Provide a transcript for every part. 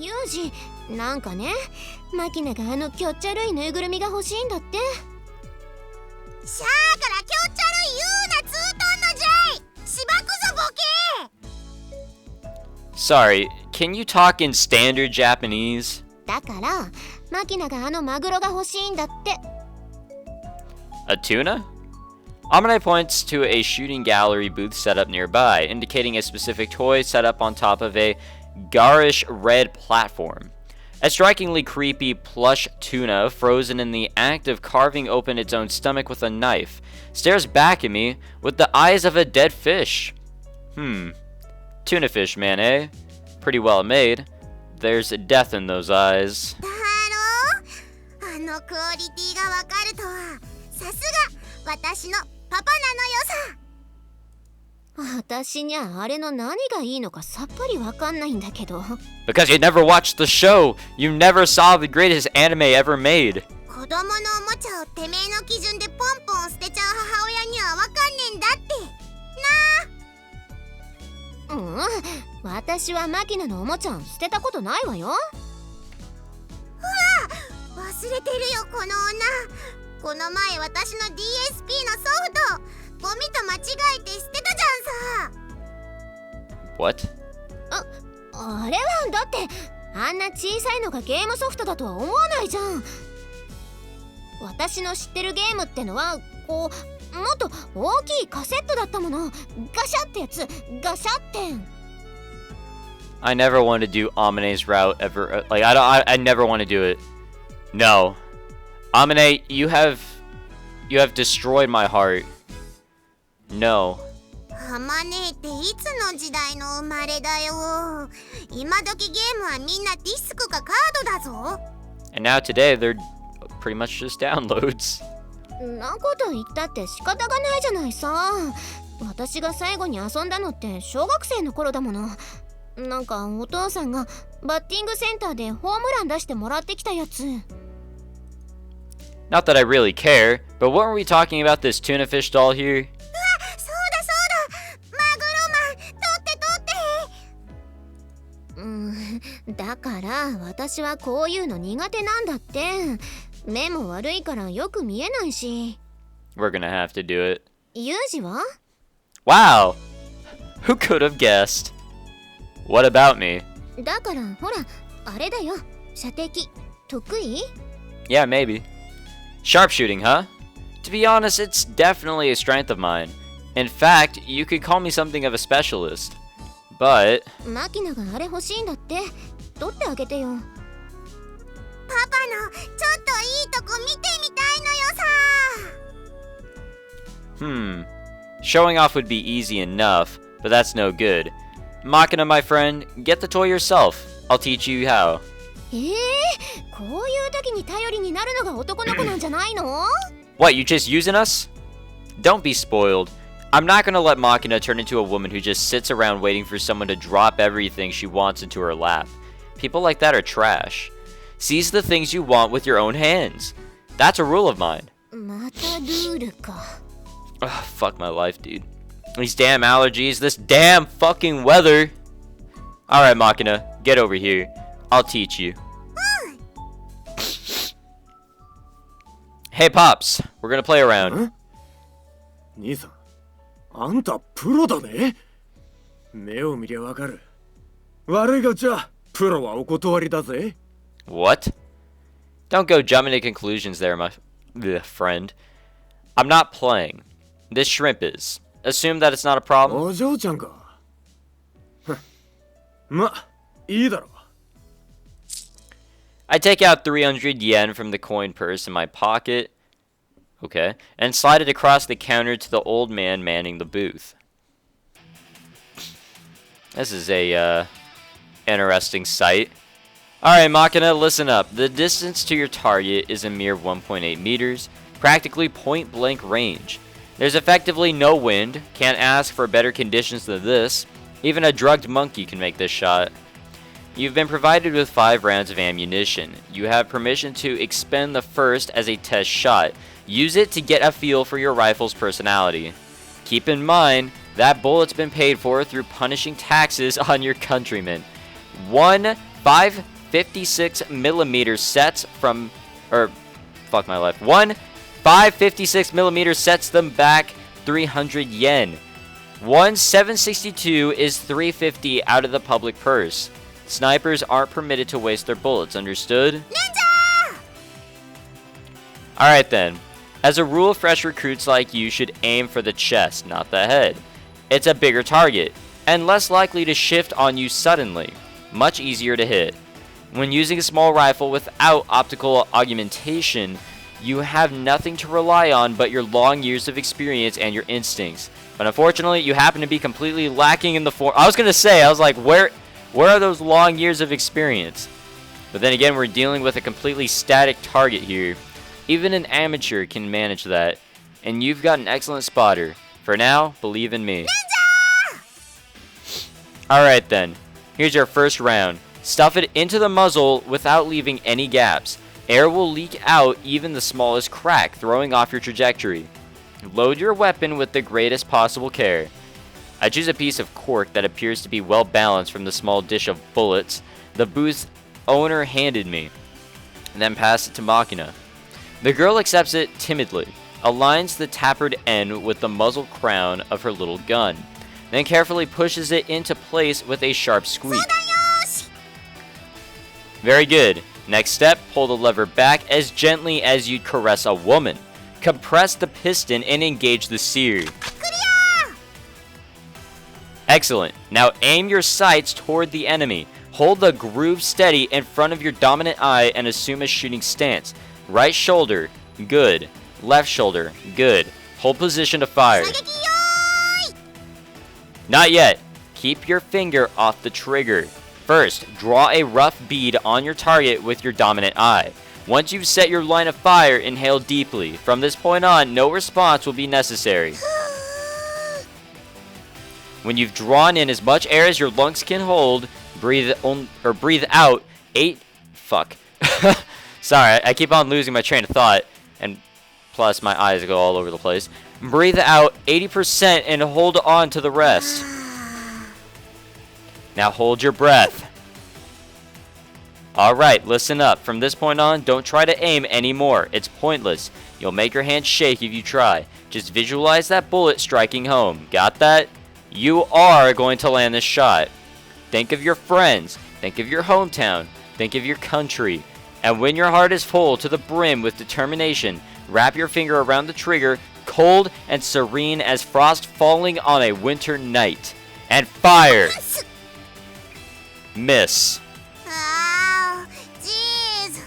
ユージ、なんかね、マキナがあのきょっちゃるいぬいぐるみが欲しいんだって。しゃあからきょっちゃるい言うなつーとんのじゃい。しばくぞボケ。 Sorry, can you talk in standard Japanese? だからマキナがあのマグロが欲しいんだって。 A tuna? Amane points to a shooting gallery booth set up nearby, indicating a specific toy set up on top of a garish red platform. A strikingly creepy plush tuna, frozen in the act of carving open its own stomach with a knife, stares back at me with the eyes of a dead fish. Tuna fish, man, eh? Pretty well made. There's death in those eyes. だろ？あのクオリティがわかるとは、さすが私のパパなのよさ。私にはあれの何がいいのかさっぱりわかんないんだけど。 Because you never watched the show! You never saw the greatest anime ever made! 子供のおもちゃをてめえの基準でポンポン捨てちゃう母親にはわかんねえんだってなあ。私はマキナのおもちゃ捨てたことないわよ。忘れてるよこの女。この前私の DSP のソフトゴミと間違えて捨てたじゃんさ。 What? あれはだってあんな小さいのがゲームソフトだとは思わないじゃん。私の知ってるゲームってのはこうもっと大きいカセットだったもの。ガシャってやつ、ガシャって。 I never want to do Amane's route ever. Like, I never want to do it. No. Amane, you have destroyed my heart. No. あまねえっていつの時代の生まれだよ。今時ゲームはみんなディスクかカードだぞ。 And now today, they're pretty much just downloads. なこと言ったって仕方がないじゃないさ。私が最後に遊んだのって小学生の頃だもの。なんかお父さんがバッティングセンターでホームラン出してもらってきたやつ。 Not that I really care, but weren't we talking about this tuna fish doll here? そうだそうだ、マグロマン取って取って。だから私はこういうの苦手なんだって。目も悪いからよく見えないし。 We're gonna have to do it. ユージは？ Wow! Who could have guessed? What about me? だからほらあれだよ、射的得意？ Yeah, maybe. Sharpshooting, huh? To be honest, it's definitely a strength of mine. In fact, you could call me something of a specialist. But... マキナがあれ欲しいんだって。取ってあげてよ。パパのちょっといいとこ見てみたいのよさ。Showing off would be easy enough, but that's no good. Makina, my friend, get the toy yourself. I'll teach you how. こういう時に頼りになるのが男の子なんじゃないの？ What, you just using us? Don't be spoiled. I'm not gonna let Makina turn into a woman who just sits around waiting for someone to drop everything she wants into her lap. People like that are trash. Seize the things you want with your own hands. That's a rule of mine. またルールか。 Ugh, fuck my life, dude. These damn allergies, this damn fucking weather. Alright, Makina, get over here. I'll teach you. Hey, Pops, we're gonna play around. 兄さん、あんたプロだね。目を見りゃわかる。悪いがじゃあ、プロはお断りだぜ。What? Don't go jumping to conclusions there, my friend. I'm not playing. This shrimp is. Assume that it's not a problem. お嬢ちゃんか。ま、いいだろう。I take out 300 yen from the coin purse in my pocket. Okay. And slide it across the counter to the old man manning the booth. This is a, interesting sight. Alright, Makina, listen up. The distance to your target is a mere 1.8 meters, practically point-blank range. There's effectively no wind, can't ask for better conditions than this. Even a drugged monkey can make this shot. You've been provided with 5 rounds of ammunition. You have permission to expend the first as a test shot. Use it to get a feel for your rifle's personality. Keep in mind, that bullet's been paid for through punishing taxes on your countrymen. 1 5 56mm sets from, fuck my life. 1 5 56mm sets them back 300 yen. 1 762 is 350 out of the public purse. Snipers aren't permitted to waste their bullets, understood? Ninja! Alright then. As a rule, fresh recruits like you should aim for the chest, not the head. It's a bigger target, and less likely to shift on you suddenly. Much easier to hit. When using a small rifle without optical augmentation, you have nothing to rely on but your long years of experience and your instincts. But unfortunately, you happen to be completely lacking in the form. I was like, where are those long years of experience? But then again, we're dealing with a completely static target here. Even an amateur can manage that. And you've got an excellent spotter. For now, believe in me. Alright then. Here's your first round. Stuff it into the muzzle without leaving any gaps. Air will leak out even the smallest crack, throwing off your trajectory. Load your weapon with the greatest possible care. I choose a piece of cork that appears to be well balanced from the small dish of bullets the booth's owner handed me, and then pass it to Makina. The girl accepts it timidly, aligns the tapered end with the muzzle crown of her little gun, then carefully pushes it into place with a sharp squeak. Very good. Next step, pull the lever back as gently as you'd caress a woman. Compress the piston and engage the sear. Excellent. Now aim your sights toward the enemy. Hold the groove steady in front of your dominant eye and assume a shooting stance. Right shoulder, good. Left shoulder, good. Hold position to fire. Not yet. Keep your finger off the trigger. First, draw a rough bead on your target with your dominant eye. Once you've set your line of fire, inhale deeply. From this point on, no response will be necessary. When you've drawn in as much air as your lungs can hold, breathe out 8. Fuck. Sorry, I keep on losing my train of thought, and plus my eyes go all over the place. Breathe out 80% and hold on to the rest. Now hold your breath. Alright, listen up. From this point on, don't try to aim anymore. It's pointless. You'll make your hands shake if you try. Just visualize that bullet striking home. Got that? You are going to land this shot. Think of your friends. Think of your hometown. Think of your country. And when your heart is full to the brim with determination, wrap your finger around the trigger, cold and serene as frost falling on a winter night. And fire! Miss. Oh, jeez.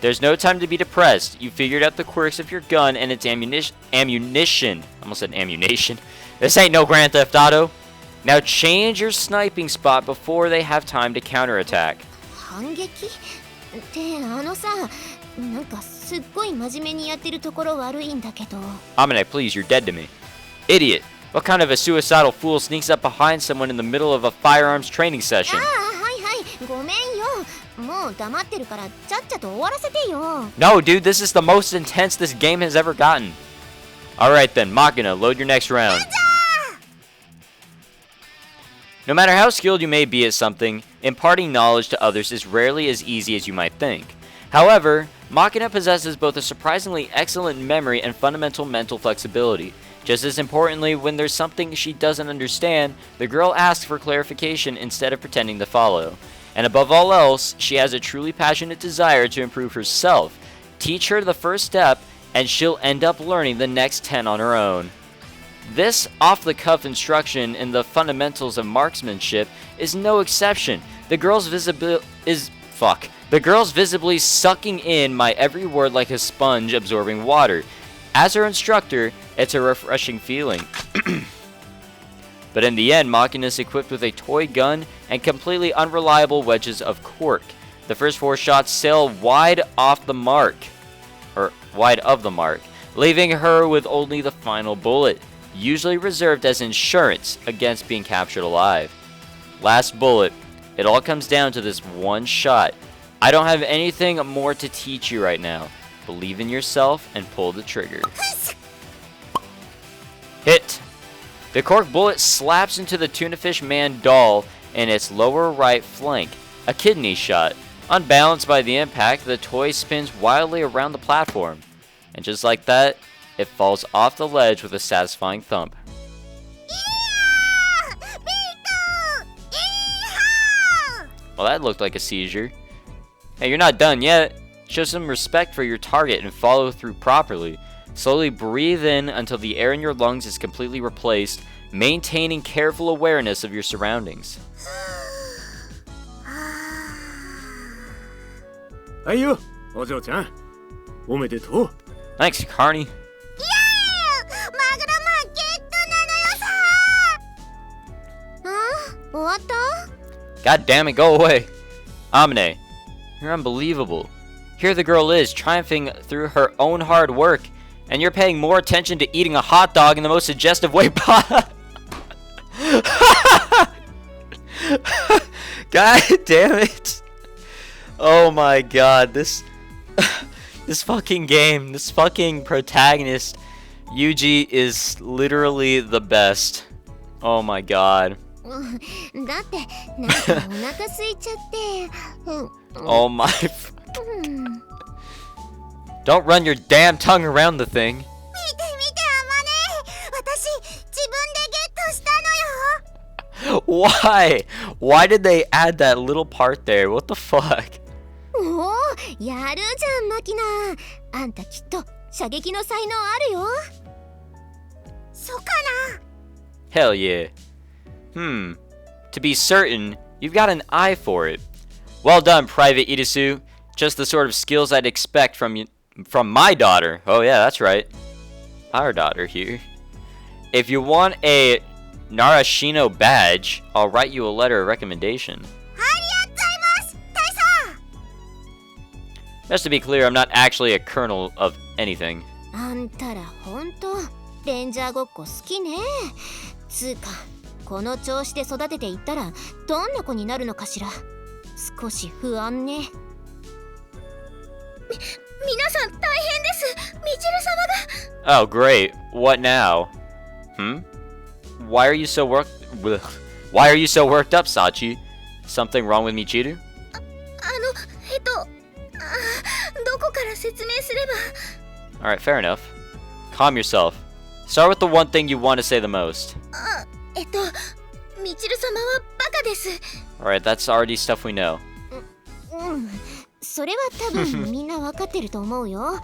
There's no time to be depressed. You figured out the quirks of your gun and its ammunition. Almost said ammunition. This ain't no Grand Theft Auto. Now change your sniping spot before they have time to counterattack. 反撃ってさ、なんかすっごい真面目にやってるところ悪いんだけど。Amine, please, you're dead to me. Idiot. What kind of a suicidal fool sneaks up behind someone in the middle of a firearms training session? はいはい、ごめんよ。もう黙ってるからちゃっちゃと終わらせてよ。No, dude, this is the most intense this game has ever gotten. Alright then, Makina, load your next round. No matter how skilled you may be at something, imparting knowledge to others is rarely as easy as you might think. However, Makina possesses both a surprisingly excellent memory and fundamental mental flexibility. Just as importantly, when there's something she doesn't understand, the girl asks for clarification instead of pretending to follow. And above all else, she has a truly passionate desire to improve herself. Teach her the first step, and she'll end up learning the next 10 on her own. This off-the-cuff instruction in the fundamentals of marksmanship is no exception. The girl's visibly sucking in my every word like a sponge absorbing water. As her instructor, it's a refreshing feeling. But in the end, Makina is equipped with a toy gun and completely unreliable wedges of cork. The first 4 shots sail wide of the mark, leaving her with only the final bullet, usually reserved as insurance against being captured alive. Last bullet. It all comes down to this one shot. I don't have anything more to teach you right now. Believe in yourself and pull the trigger. Hit! The cork bullet slaps into the tunafish man doll in its lower right flank, A kidney shot. Unbalanced by the impact, the toy spins wildly around the platform. And just like that, it falls off the ledge with a satisfying thump. Well, that looked like a seizure. Hey, you're not done yet. Show some respect for your target and follow through properly. Slowly breathe in until the air in your lungs is completely replaced, maintaining careful awareness of your surroundings. はいよ、お嬢ちゃん。おめでとう。 Thanks, Carney. マグロマンゲットなのよさ終わった？ God damn it, go away. Amine, you're unbelievable. Here the girl is, triumphing through her own hard work, and you're paying more attention to eating a hot dog in the most suggestive way possible. God damn it. Oh my god, this fucking game, this fucking protagonist, Yuji, is literally the best. Oh my god. だってなんかお腹空いちゃって。Oh my. Don't run your damn tongue around the thing. 見て見てあまね私自分でゲットしたのよ Why? Why did they add that little part there? What the fuck? おお、やるじゃんマキナ。あんたきっと射撃の才能あるよ。そうかな Hell yeah. To be certain, you've got an eye for it. Well done, Private Itasu. Just the sort of skills I'd expect from my daughter. Oh yeah, that's right. Our daughter here. If you want a Narashino badge, I'll write you a letter of recommendation. ありがとうございます大佐 Just to be clear, I'm not actually a colonel of anything. あんたらほんとレンジャーごっこ好きね。つうかこの調子で育てていったらどんな子になるのかしら。少し不安ね。皆さん大変ですみちる様が Oh great. What now? Why are you so worked up, Sachi? Something wrong with Michiru? どこから説明すれば Alright, fair enough. Calm yourself. Start with the one thing you want to say the most. みちる様はバカです Alright, that's already stuff we know. それは多分みんなわかってると思うよ。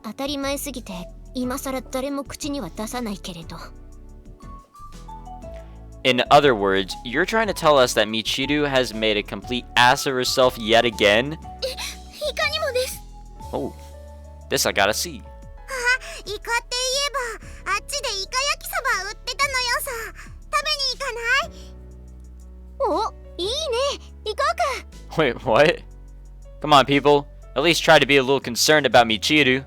当たり前すぎて今さら誰も口には出さないけれど。In other words, you're trying to tell us that Michiru has made a complete ass of herself yet again? いかにもです Oh, this I gotta see. イカって言えばあっちでイカ焼きそば売ってたのよさ食べに行かないお、いいね。行こうか。 Wait, what? Come on, people. At least try to be a little concerned about Michiru.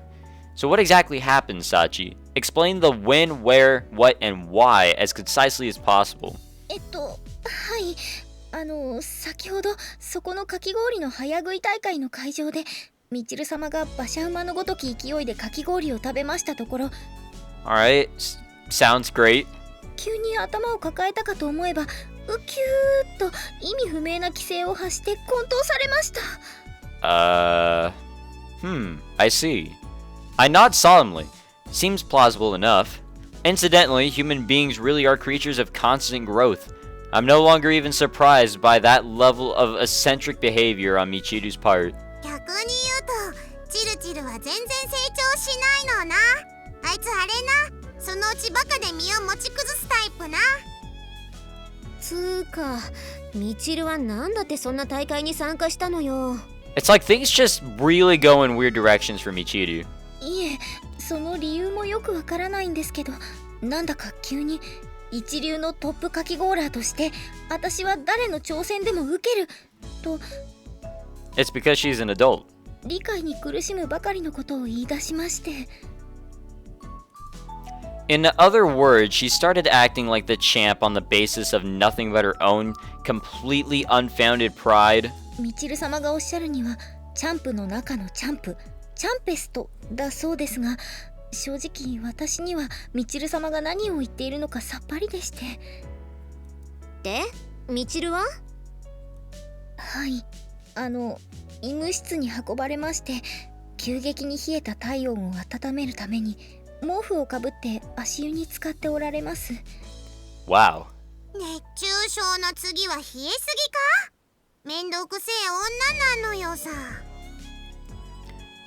So what exactly happened, Sachi? Explain the when, where, what, and why as concisely as possible. はい先ほどそこのかき氷の早食い大会の会場でみちる様が馬車馬のごとき勢いでかき氷を食べましたところ Alright, sounds great. 急に頭を抱えたかと思えばウキューッと意味不明な気勢を発して混沌されました I see. I nod solemnly. Seems plausible enough. Incidentally, human beings really are creatures of constant growth. I'm no longer even surprised by that level of eccentric behavior on Michiru's part. 逆に言うとチルチルは全然成長しないのなあいつあれなそのうちバカで身を持ち崩すタイプなつうかみちるはなんだってそんな大会に参加したのよ。 It's like things just really go in weird directions for Michiru. いえその理由もよくわからないんですけどなんだか急に一流のトップかきゴーラーとして私は誰の挑戦でも受けると It's because she's an adult. 理解に苦しむばかりのことを言い出しまして In other words, she started acting like the champ on the basis of nothing but her own completely unfounded pride. みちる様がおっしゃるにはチャンプの中のチャンプチャンペストだそうですが正直私にはみちる様が何を言っているのかさっぱりでしてでみちるははい。医務室に運ばれまして、急激に冷えた体温を温めるために毛布をかぶって足湯に浸かっておられます。 Wow. 熱中症の次は冷えすぎか。めんどくせえ女なのよさ。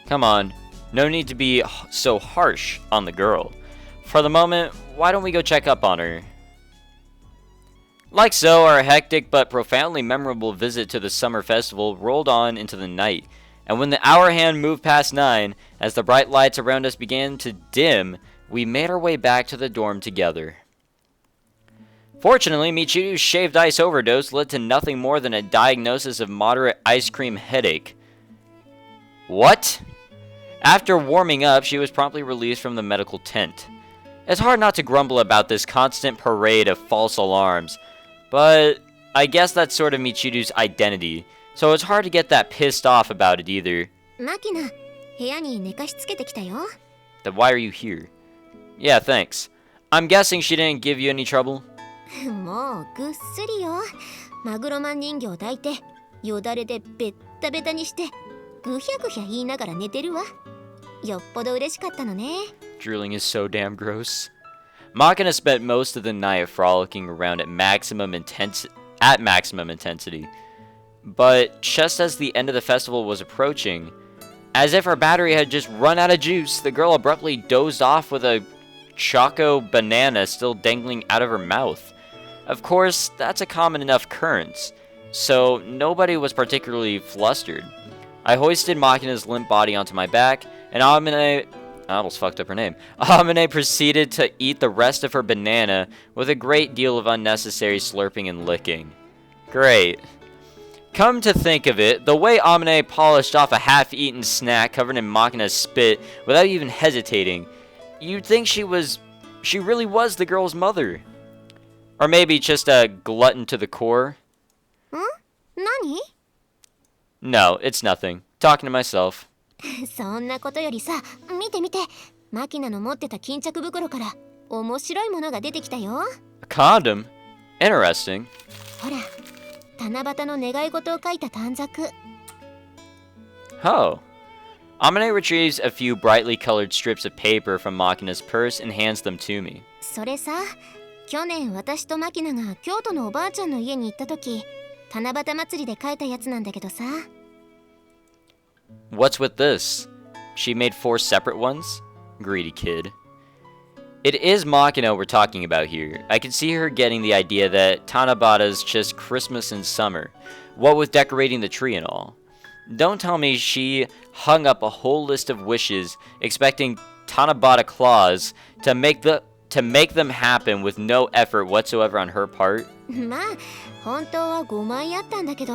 Come on. No need to be so harsh on the girl. For the moment, why don't we go check up on her? Like so, our hectic but profoundly memorable visit to the summer festival rolled on into the night, and when the hour hand moved past 9, as the bright lights around us began to dim, we made our way back to the dorm together. Fortunately, Michiru's shaved ice overdose led to nothing more than a diagnosis of moderate ice cream headache. What? After warming up, she was promptly released from the medical tent. It's hard not to grumble about this constant parade of false alarms, but I guess that's sort of Michiru's identity, so it's hard to get that pissed off about it either. マキナ、部屋に寝かしつけてきたよ。 Then why are you here? Yeah, thanks. I'm guessing she didn't give you any trouble? もうぐっすりよ。マグロマン人形抱いて、よだれでベッタベタにして、ぐひゃぐひゃ言いながら寝てるわ。よっぽど嬉しかったのね。 Drooling is so damn gross. Makina spent most of the night frolicking around at maximum intensity. But just as the end of the festival was approaching, as if her battery had just run out of juice, the girl abruptly dozed off with a choco banana still dangling out of her mouth. Of course, that's a common enough occurrence, so nobody was particularly flustered. I hoisted Makina's limp body onto my back, and I almost fucked up her name. Amine proceeded to eat the rest of her banana with a great deal of unnecessary slurping and licking. Great. Come to think of it, the way Amine polished off a half-eaten snack covered in Makina's spit without even hesitating, you'd think she really was the girl's mother. Or maybe just a glutton to the core. 何？ No, it's nothing. Talking to myself. そんなことよりさ、見て見て。マキナの持ってた巾着袋から面白いものが出てきたよ。 A condom? Interesting. ほら、七夕の願い事を書いた短冊。 Oh. Amine retrieves a few brightly colored strips of paper from Makina's purse and hands them to me. それさ、去年私とマキナが京都のおばあちゃんの家に行った時、七夕祭りで書いたやつなんだけどさ。 What's with this? She made 4 separate ones? Greedy kid. It is Makina we're talking about here. I can see her getting the idea that Tanabata's just Christmas in summer, what with decorating the tree and all. Don't tell me she hung up a whole list of wishes, expecting Tanabata claws to make them happen with no effort whatsoever on her part. まあ、本当は5枚あったんだけど、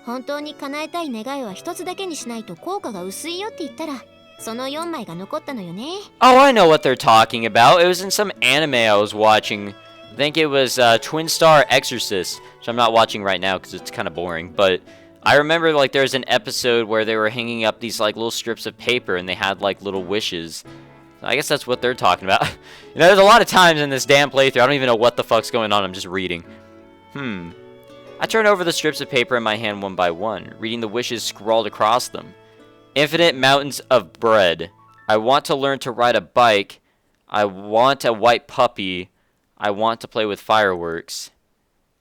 本当に叶えたい願いは一つだけにしないと効果が薄いよって言ったら、その4枚が残ったのよね。 Oh, I know what they're talking about. It was in some anime I was watching. I think it was Twin Star Exorcist, which I'm not watching right now because it's kind of boring. But I remember like there's an episode where they were hanging up these like little strips of paper and they had like little wishes. So I guess that's what they're talking about. You know, there's a lot of times in this damn playthrough I don't even know what the fuck's going on. I'm just reading. I turn over the strips of paper in my hand one by one, reading the wishes scrawled across them. Infinite mountains of bread. I want to learn to ride a bike. I want a white puppy. I want to play with fireworks.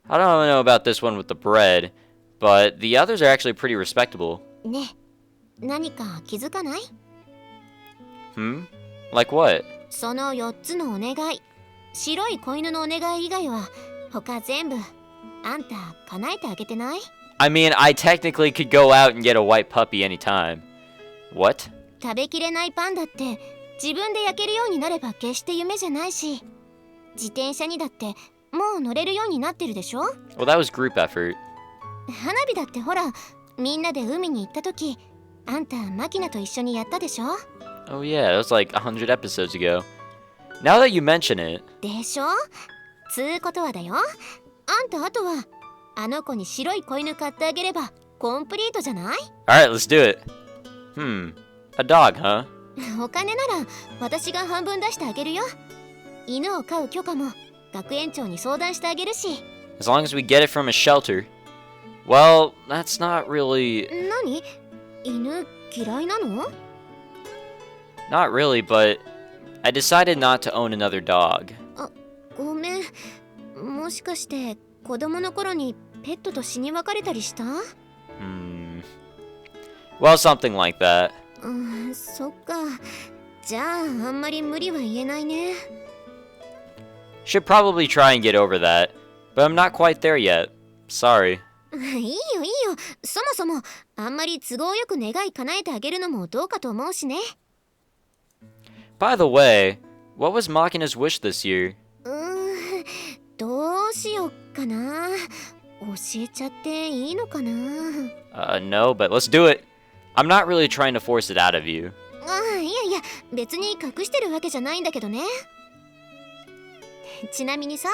I don't know about this one with the bread, but the others are actually pretty respectable. ね、何か気づかない？ Like what? その4つのお願い。白い子犬のお願い以外は、他全部、あんた叶えてあげてない？ I mean, I technically could go out and get a white puppy anytime. What? 食べきれないパンだって自分で焼けるようになれば決して夢じゃないし、自転車にだってもう乗れるようになってるでしょ？ Well, that was group effort. 花火だってほら、みんなで海に行った時、あんたマキナと一緒にやったでしょ？ Oh yeah, that was like 100 episodes ago. Now that you mention it. でしょ？つうことはだよ。あんたあとはあの子に白い子犬買ってあげればコンプリートじゃない？ Alright, let's do it. A dog, huh? お金なら私が半分出してあげるよ。犬を飼う許可も学園長に相談してあげるし。 As long as we get it from a shelter. Well, that's not really...何？犬嫌いなの？ Not really, but I decided not to own another dog. ごめん。もしかして子供の頃にペットと死に別れたりした？ Well, something like that. そっか。じゃああんまり無理は言えないね。Should probably try and get over that, but I'm not quite there yet. Sorry. いいよいいよ。そもそもあんまり都合よく願い叶えてあげるのもどうかと思うしね。By the way, what was Makina's wish this year? どうしよっかな。教えちゃっていいのかな。No, but let's do it. I'm not really trying to force it out of you. いやいや、別に隠してるわけじゃないんだけどね。ちなみにさ、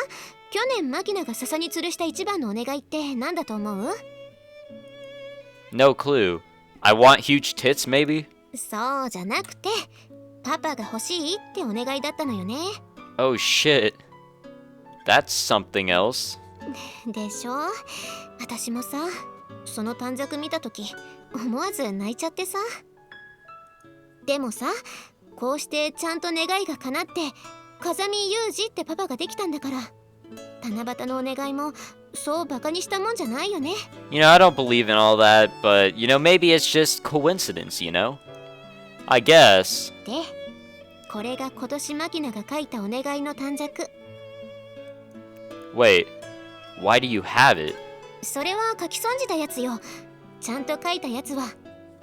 去年マキナが笹に吊るした一番のお願いって何だと思う？ No clue. I want huge tits, maybe? そうじゃなくて、パパが欲しいってお願いだったのよね。Oh shit. That's something else. でしょ？私もさ、その短冊見たとき思わず泣いちゃってさ。でもさ、こうしてちゃんと願いが叶って風見裕二ってパパができたんだから、七夕のお願いもそうバカにしたもんじゃないよね。You know, I don't believe in all that, but, you know, maybe it's just coincidence, you know? I guess. で、これが今年マキナが書いたお願いの短冊。Wait, why do you have it? それは書き損じたやつよ。ちゃんと書いたやつは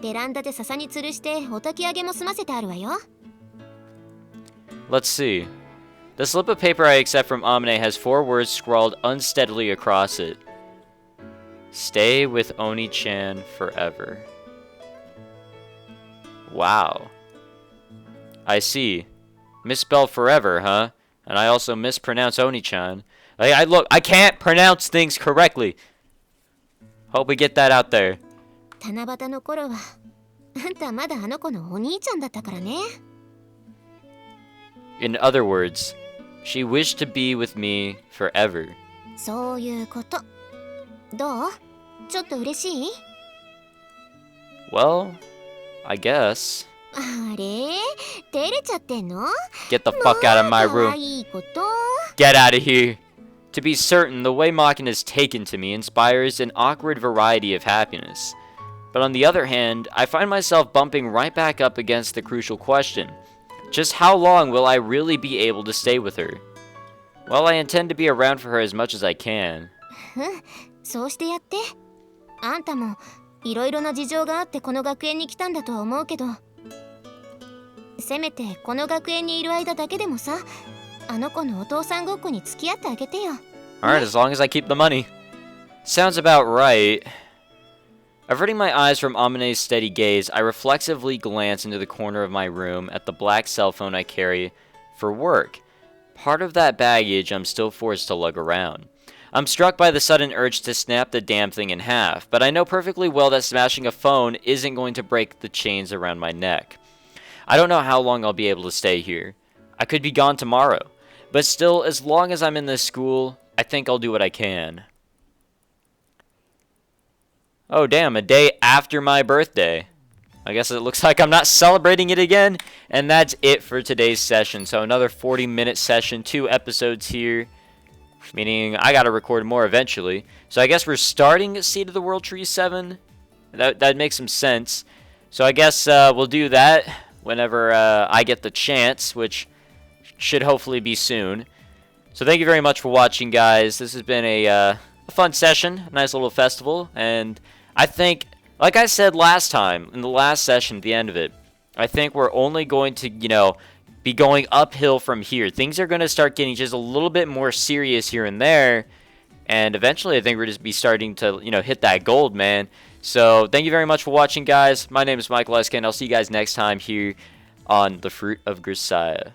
ベランダで笹に吊るしてお焚き上げも済ませてあるわよ。Let's see. The slip of paper I accept from Amine has 4 words scrawled unsteadily across it. Stay with Oni-chan forever. Wow. I see. Misspell forever, huh? And I also mispronounce Oni-chan. Look, I can't pronounce things correctly. Hope we get that out there. 七夕の頃はあんたまだあの子のお兄ちゃんだったからね。In other words, she wished to be with me forever. そういうこと。どう？ちょっと嬉しい？ Well, I guess. あれ？照れちゃってんの？ Get the fuck out of my 可 room. 愛いこと。 Get out of here. To be certain, the way Makina is taken to me inspires an awkward variety of happiness. But on the other hand, I find myself bumping right back up against the crucial question. Just how long will I really be able to stay with her? Well, I intend to be around for her as much as I can. そうしてやって。あんたもいろいろな事情があってこの学園に来たんだとは思うけど、せめてこの学園にいる間だけでもさ、あの子のお父さんごっこに付き合ってあげてよ。Alright, as long as I keep the money. Sounds about right. Averting my eyes from Amine's steady gaze, I reflexively glance into the corner of my room at the black cell phone I carry for work. Part of that baggage I'm still forced to lug around. I'm struck by the sudden urge to snap the damn thing in half, but I know perfectly well that smashing a phone isn't going to break the chains around my neck. I don't know how long I'll be able to stay here. I could be gone tomorrow, but still, as long as I'm in this school, I think I'll do what I can. Oh damn, a day after my birthday. I guess it looks like I'm not celebrating it again. And that's it for today's session. So another 40-minute session, 2 episodes here. Meaning I gotta record more eventually. So I guess we're starting Seed of the World Tree 7. That makes some sense. So I guess we'll do that whenever I get the chance, which should hopefully be soon. So thank you very much for watching, guys. This has been a fun session, a nice little festival, and I think, like I said last time, in the last session at the end of it, I think we're only going to, you know, be going uphill from here. Things are going to start getting just a little bit more serious here and there, and eventually I think we're just be starting to, you know, hit that gold, man. So thank you very much for watching, guys. My name is Michael Eskin. I'll see you guys next time here on The Fruit of Grisaia.